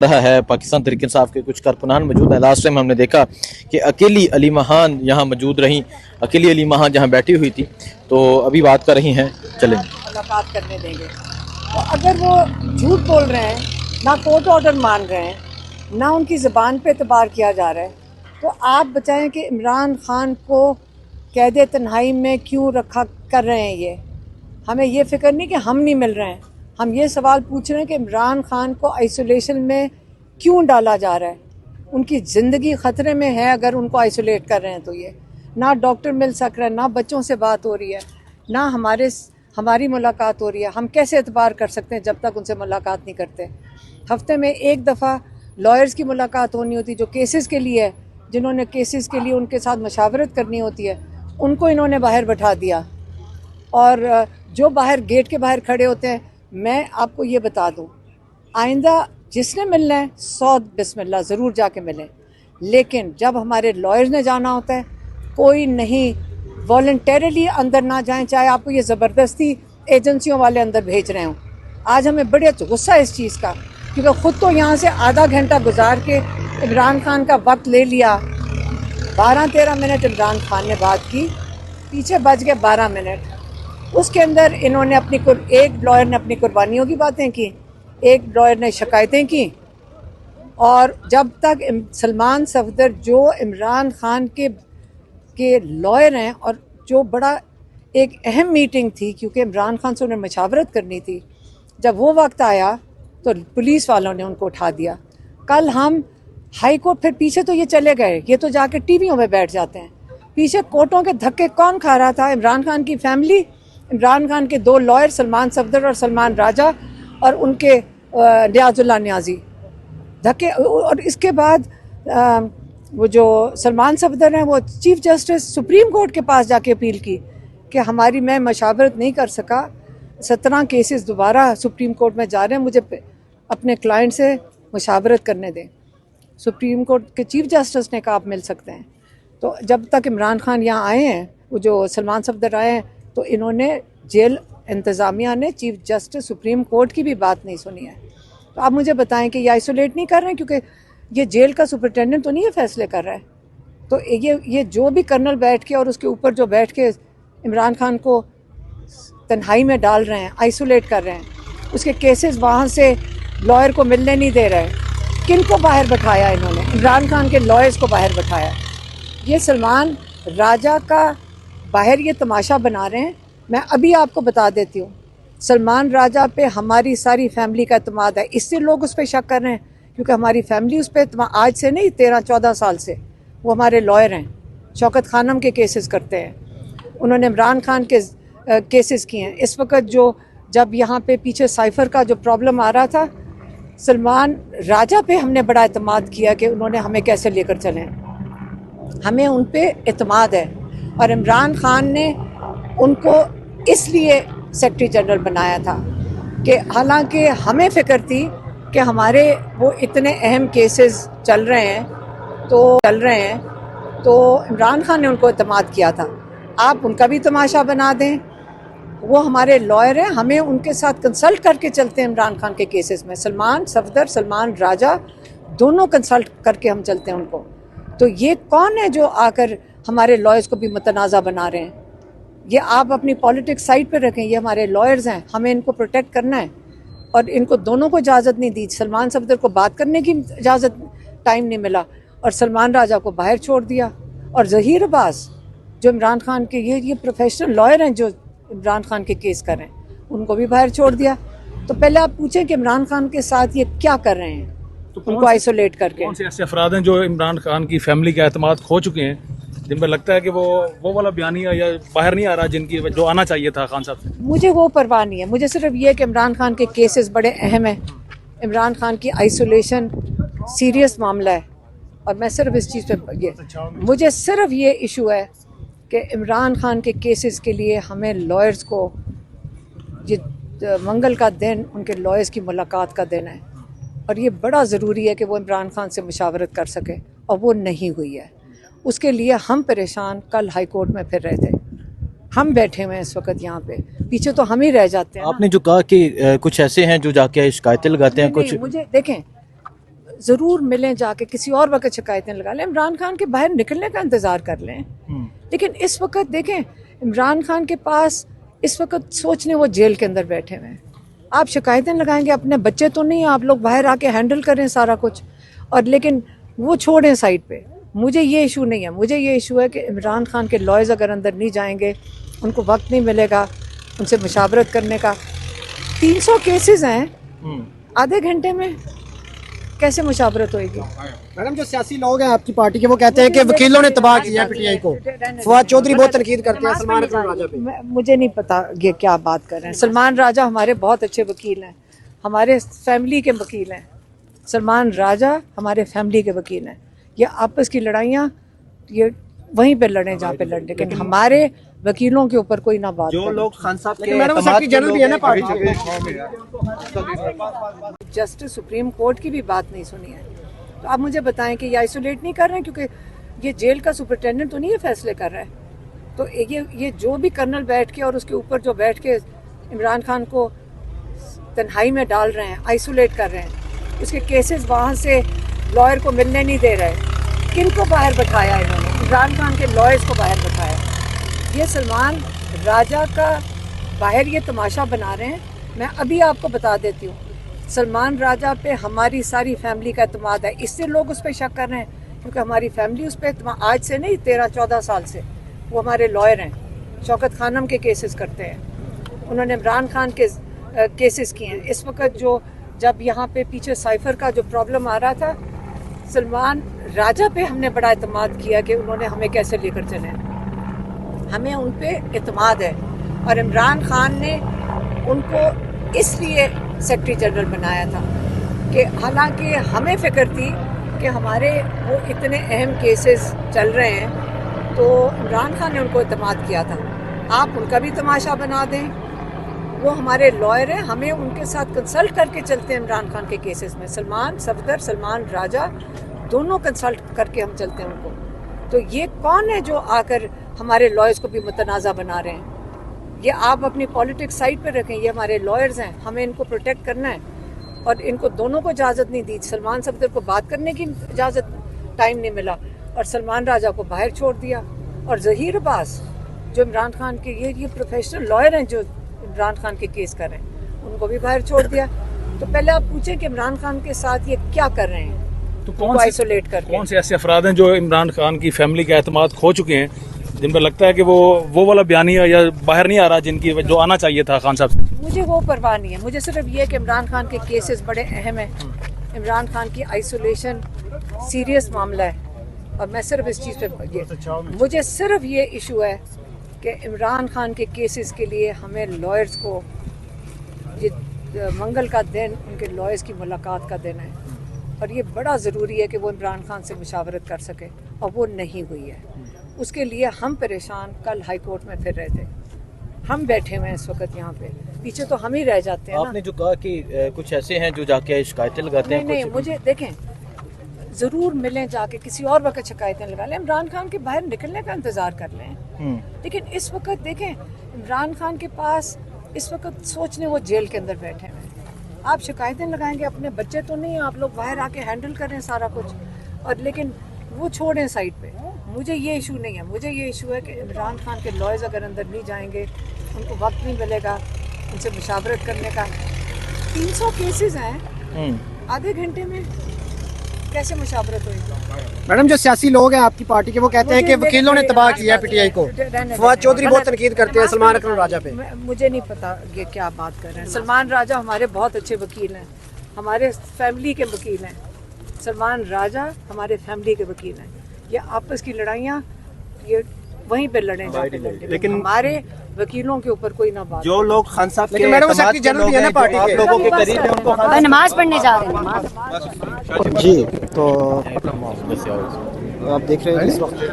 رہا ہے پاکستان تحریک انصاف کے کچھ کارکنان موجود ہیں. لاسٹ ٹائم ہم نے دیکھا کہ اکیلی علی مہان یہاں موجود رہیں, اکیلی علی مہان جہاں بیٹھی ہوئی تھی, تو ابھی بات کر رہی ہیں. چلیں ملاقات کرنے دیں گے. تو اگر وہ جھوٹ بول رہے ہیں, نہ کورٹ آرڈر مان رہے ہیں, نہ ان کی زبان پہ اعتبار کیا جا رہا ہے, تو آپ بتائیں کہ عمران خان کو قید تنہائی میں کیوں رکھا کر رہے ہیں. یہ ہمیں یہ فکر نہیں کہ ہم نہیں مل رہے ہیں, ہم یہ سوال پوچھ رہے ہیں کہ عمران خان کو آئسولیشن میں کیوں ڈالا جا رہا ہے. ان کی زندگی خطرے میں ہے اگر ان کو آئسولیٹ کر رہے ہیں. تو یہ نہ ڈاکٹر مل سک رہا ہے, نہ بچوں سے بات ہو رہی ہے, نہ ہماری ملاقات ہو رہی ہے. ہم کیسے اعتبار کر سکتے ہیں جب تک ان سے ملاقات نہیں کرتے. ہفتے میں ایک دفعہ لائرز کی ملاقات ہونی ہوتی جو کیسز کے لیے ہے, جنہوں نے کیسز کے لیے ان کے ساتھ مشاورت کرنی ہوتی ہے, ان کو انہوں نے باہر بٹھا دیا. اور جو باہر گیٹ کے باہر کھڑے ہوتے ہیں, میں آپ کو یہ بتا دوں, آئندہ جس نے ملنا ہے 100 بسم اللہ ضرور جا کے ملیں, لیکن جب ہمارے لائرز نے جانا ہوتا ہے کوئی نہیں والنٹیرلی اندر نہ جائیں, چاہے آپ کو یہ زبردستی ایجنسیوں والے اندر بھیج رہے ہوں. آج ہمیں بڑے غصہ ہے اس چیز کا, کیونکہ خود تو یہاں سے آدھا گھنٹہ گزار کے عمران خان کا وقت لے لیا. 12-13 منٹ عمران خان نے بات کی, پیچھے بچ گئے 12 منٹ. اس کے اندر انہوں نے ایک لائر نے اپنی قربانیوں کی باتیں کی, ایک لائر نے شکایتیں کی. اور جب تک سلمان صفدر جو عمران خان کے لائر ہیں, اور جو بڑا ایک اہم میٹنگ تھی کیونکہ عمران خان سے انہیں مشاورت کرنی تھی, جب وہ وقت آیا تو پولیس والوں نے ان کو اٹھا دیا. کل ہم ہائی کورٹ, پھر پیچھے تو یہ چلے گئے, یہ تو جا کے ٹی ویوں میں بیٹھ جاتے ہیں. پیچھے کورٹوں کے دھکے کون کھا رہا تھا؟ عمران خان کی فیملی, عمران خان کے 2 لائر سلمان صفدر اور سلمان راجہ, اور ان کے نیاز اللہ نیازی دھکے. اور اس کے بعد وہ جو سلمان صفدر ہیں وہ چیف جسٹس سپریم کورٹ کے پاس جا کے اپیل کی کہ میں مشاورت نہیں کر سکا, 17 کیسز دوبارہ سپریم کورٹ میں جا رہے ہیں, مجھے اپنے کلائنٹ سے مشاورت کرنے دیں. سپریم کورٹ کے چیف جسٹس نے کہا آپ مل سکتے ہیں. تو جب تک عمران خان یہاں آئے ہیں, وہ جو سلمان صفدر آئے ہیں, تو انہوں نے جیل انتظامیہ نے چیف جسٹس سپریم کورٹ کی بھی بات نہیں سنی ہے. تو آپ مجھے بتائیں کہ یہ آئسولیٹ نہیں کر رہے ہیں, کیونکہ یہ جیل کا سپرنٹینڈنٹ تو نہیں یہ فیصلے کر رہا ہے. تو یہ جو بھی کرنل بیٹھ کے اور اس کے اوپر جو بیٹھ کے عمران خان کو تنہائی میں ڈال رہے ہیں, آئسولیٹ کر رہے ہیں, اس کے کیسز وہاں سے لائر کو ملنے نہیں دے رہے. کن کو باہر بٹھایا انہوں نے؟ عمران خان کے لائرز کو باہر بٹھایا. یہ سلمان راجہ کا باہر یہ تماشا بنا رہے ہیں. میں ابھی آپ کو بتا دیتی ہوں, سلمان راجہ پہ ہماری ساری فیملی کا اعتماد ہے. اس سے لوگ اس پہ شک کر رہے ہیں کیونکہ ہماری فیملی اس پہ آج سے نہیں 13-14 سال سے وہ ہمارے لائر ہیں. شوکت خانم کے کیسز کرتے ہیں, انہوں نے عمران خان کے کیسز کیے ہیں. اس وقت جب یہاں پہ پیچھے سائفر کا جو پرابلم آ رہا تھا, سلمان راجہ پہ ہم نے بڑا اعتماد کیا کہ انہوں نے ہمیں کیسے لے کر چلیں. ہمیں ان پہ اعتماد ہے, اور عمران خان نے ان کو اس لیے سیکرٹری جنرل بنایا تھا کہ حالانکہ ہمیں فکر تھی کہ ہمارے وہ اتنے اہم کیسز چل رہے ہیں تو عمران خان نے ان کو اعتماد کیا تھا. آپ ان کا بھی تماشا بنا دیں, وہ ہمارے لائر ہیں, ہمیں ان کے ساتھ کنسلٹ کر کے چلتے ہیں. عمران خان کے کیسز میں سلمان صفدر, سلمان راجہ دونوں کنسلٹ کر کے ہم چلتے ہیں ان کو. تو یہ کون ہے جو آ کر ہمارے لائرز کو بھی متنازع بنا رہے ہیں؟ یہ آپ اپنی پالیٹکس سائڈ پہ رکھیں, یہ ہمارے لائرز ہیں, ہمیں ان کو پروٹیکٹ کرنا ہے. اور ان کو دونوں کو اجازت نہیں دی. سلمان صفدر کو بات کرنے کی اجازت ٹائم نہیں ملا, اور سلمان راجہ کو باہر چھوڑ دیا. اور ظہیر عباس جو عمران خان کے یہ پروفیشنل لائر ہیں جو عمران خان کے کیس کر رہے ہیں, ان کو بھی باہر چھوڑ دیا. تو پہلے آپ پوچھیں کہ عمران خان کے ساتھ یہ کیا کر رہے ہیں, ان کو آئسولیٹ کر کے. کون سے ایسے افراد ہیں جو عمران خان کی فیملی کا اعتماد کھو چکے ہیں, جن پہ لگتا ہے کہ وہ والا بیانیہ یا باہر نہیں آ رہا جو آنا چاہیے تھا خان صاحب سے؟ مجھے وہ پرواہ نہیں ہے, مجھے صرف یہ کہ عمران خان کے کیسز بڑے اہم ہیں. عمران خان کی آئسولیشن سیریس معاملہ ہے, اور میں صرف اس چیز پہ مجھے صرف یہ ایشو ہے کہ عمران خان کے کیسز کے لیے ہمیں لائرز کو منگل کا دن ان کے لائرز کی ملاقات کا دن ہے, اور یہ بڑا ضروری ہے کہ وہ عمران خان سے مشاورت کر سکے, اور وہ نہیں ہوئی ہے. اس کے لیے ہم پریشان کل ہائی کورٹ میں پھر رہے تھے. ہم بیٹھے ہوئے ہیں اس وقت یہاں پہ, پیچھے تو ہم ہی رہ جاتے ہیں. آپ نے جو کہا کہ کچھ ایسے ہیں جو جا کے شکایتیں لگاتے ہیں, کچھ مجھے دیکھیں, ضرور ملیں جا کے, کسی اور وقت شکایتیں لگا لیں, عمران خان کے باہر نکلنے کا انتظار کر لیں. لیکن اس وقت دیکھیں عمران خان کے پاس اس وقت سوچنے وہ جیل کے اندر بیٹھے ہوئے ہیں. آپ شکایتیں لگائیں گے, اپنے بچے تو نہیں, آپ لوگ باہر آ کے ہینڈل کریں سارا کچھ, اور لیکن وہ چھوڑیں سائڈ پہ. مجھے یہ ایشو نہیں ہے, مجھے یہ ایشو ہے کہ عمران خان کے لائرز اگر اندر نہیں جائیں گے, ان کو وقت نہیں ملے گا ان سے مشاورت کرنے کا. 300 کیسز ہیں, آدھے گھنٹے میں کیسے مشاورت ہوئے گی؟ میڈم جو سیاسی لوگ ہیں آپ کی پارٹی کے وہ کہتے ہیں کہ وکیلوں نے تباہ کیا ہے پی ٹی آئی کو. فواد چودھری بہت تنقید کرتے ہیں سلمان اکرم راجہ پہ. مجھے نہیں پتا یہ کیا بات کر رہے ہیں. سلمان راجہ ہمارے بہت اچھے وکیل ہیں, ہمارے فیملی کے وکیل ہیں. سلمان راجہ ہمارے فیملی کے وکیل ہیں. یہ آپس کی لڑائیاں یہ وہیں پہ لڑیں جہاں پہ لڑیں, لیکن ہمارے وکیلوں کے اوپر کوئی نہ بات جو کرے. لوگ خان صاحب کے میڈم سیکرٹری جنرل بھی ہے نا پارٹی کے. جسٹس سپریم کورٹ کی بھی بات نہیں سنی ہے, تو آپ مجھے بتائیں کہ یہ آئسولیٹ نہیں کر رہے ہیں, کیونکہ یہ جیل کا سپرنٹینڈنٹ تو نہیں یہ فیصلے کر رہا ہے. تو یہ جو بھی کرنل بیٹھ کے اور اس کے اوپر جو بیٹھ کے عمران خان کو تنہائی میں ڈال رہے ہیں, آئسولیٹ کر رہے ہیں, اس کے کیسز وہاں سے لائر کو ملنے نہیں دے رہے. کن کو باہر بٹھایا انہوں نے؟ عمران خان کے لائرز کو باہر بٹھایا. یہ سلمان راجہ کا باہر یہ تماشا بنا رہے ہیں. میں ابھی آپ کو بتا دیتی ہوں, سلمان راجہ پہ ہماری ساری فیملی کا اعتماد ہے. اس سے لوگ اس پہ شک کر رہے ہیں کیونکہ ہماری فیملی اس پہ اعتماد, آج سے نہیں 13-14 سال سے وہ ہمارے لائر ہیں. شوکت خانم کے کیسز کرتے ہیں, انہوں نے عمران خان کے کیسز کیے ہیں. اس وقت جو جب یہاں پہ پیچھے سائفر کا جو پرابلم آ رہا تھا, سلمان راجہ پہ ہم نے بڑا اعتماد کیا کہ انہوں نے ہمیں کیسے لے کر چلے. ہمیں ان پہ اعتماد ہے, اور عمران خان نے ان کو اس لیے سیکرٹری جنرل بنایا تھا کہ حالانکہ ہمیں فکر تھی کہ ہمارے وہ اتنے اہم کیسز چل رہے ہیں, تو عمران خان نے ان کو اعتماد کیا تھا. آپ ان کا بھی تماشا بنا دیں, وہ ہمارے لائر ہیں, ہمیں ان کے ساتھ کنسلٹ کر کے چلتے ہیں. عمران خان کے کیسز میں سلمان صفدر, سلمان راجہ دونوں کنسلٹ کر کے ہم چلتے ہیں ان کو. تو یہ کون ہے جو آ کر ہمارے لائرز کو بھی متنازع بنا رہے ہیں؟ یہ آپ اپنی پالیٹکس سائڈ پہ رکھیں, یہ ہمارے لائرز ہیں, ہمیں ان کو پروٹیکٹ کرنا ہے. اور ان کو دونوں کو اجازت نہیں دی. سلمان صفدر کو بات کرنے کی اجازت ٹائم نہیں ملا, اور سلمان راجہ کو باہر چھوڑ دیا. اور ظہیر عباس جو عمران خان کے یہ پروفیشنل لائر ہیں جو عمران خان کے کیس کر رہے ہیں, ان کو بھی باہر چھوڑ دیا. تو پہلے آپ پوچھیں کہ عمران خان کے ساتھ یہ کیا کر رہے ہیں, تو آئسولیٹ کر کے. کون سے ایسے افراد ہیں جو عمران خان کی فیملی کا اعتماد کھو چکے ہیں, جن پہ لگتا ہے کہ وہ والا بیانیہ یا باہر نہیں آ رہا جن کی جو آنا چاہیے تھا خان صاحب سے؟ مجھے وہ پرواہ نہیں ہے, مجھے صرف یہ کہ عمران خان کے کیسز بڑے اہم ہیں. عمران خان کی آئسولیشن سیریس معاملہ ہے, اور میں صرف اس چیز پہ مجھے صرف یہ ایشو ہے کہ عمران خان کے کیسز کے لیے ہمیں لائرز کو یہ منگل کا دن ان کے لائرز کی ملاقات کا دن ہے, اور یہ بڑا ضروری ہے کہ وہ عمران خان سے مشاورت کر سکے, اور وہ نہیں ہوئی ہے. اس کے لیے ہم پریشان کل ہائی کورٹ میں پھر رہے تھے. ہم بیٹھے ہوئے ہیں اس وقت یہاں پہ, پیچھے تو ہم ہی رہ جاتے ہیں. آپ نے جو کہا کہ کچھ ایسے ہیں جو جا کے شکایتیں لگاتے ہیں, نہیں, مجھے دیکھیں ضرور ملیں جا کے, کسی اور وقت شکایتیں لگا لیں. عمران خان کے باہر نکلنے کا انتظار کر لیں, لیکن اس وقت دیکھیں عمران خان کے پاس اس وقت سوچنے وہ جیل کے اندر بیٹھے ہوئے ہیں. آپ شکایتیں لگائیں گے, اپنے بچے تو نہیں, آپ لوگ باہر آ کے ہینڈل کریں سارا کچھ, اور لیکن وہ چھوڑیں سائڈ پہ. مجھے یہ ایشو نہیں ہے, مجھے یہ ایشو ہے کہ عمران خان کے لائرز اگر اندر نہیں جائیں گے, ان کو وقت نہیں ملے گا ان سے مشاورت کرنے کا. 300 کیسز ہیں, آدھے گھنٹے میں کیسے مشاورت ہوئی؟ میڈم جو سیاسی لوگ ہیں آپ کی پارٹی کے وہ کہتے ہیں کہ وکیلوں نے تباہ کیا ہے پی ٹی آئی کو. فواد چودھری بہت تنقید کرتے ہیں سلمان اکرم راجہ پہ. مجھے نہیں پتا یہ کیا بات کر رہے ہیں. سلمان راجہ ہمارے بہت اچھے وکیل ہیں, ہمارے فیملی کے وکیل ہیں. سلمان راجہ ہمارے فیملی کے وکیل ہیں. یہ آپس کی لڑائیاں یہ وہیں پہ لڑیں جا کے لڑیں, لیکن ہمارے وکیلوں کے اوپر کوئی نہ بات. جو لوگ خان صاحب کے میڈم سیکرٹری جنرل بھی ہے نا پارٹی آپ کے. لوگوں کے قریب ہیں, ان کو نماز پڑھنے جا رہے ہیں. جی, تو آپ دیکھ رہے ہیں اس وقت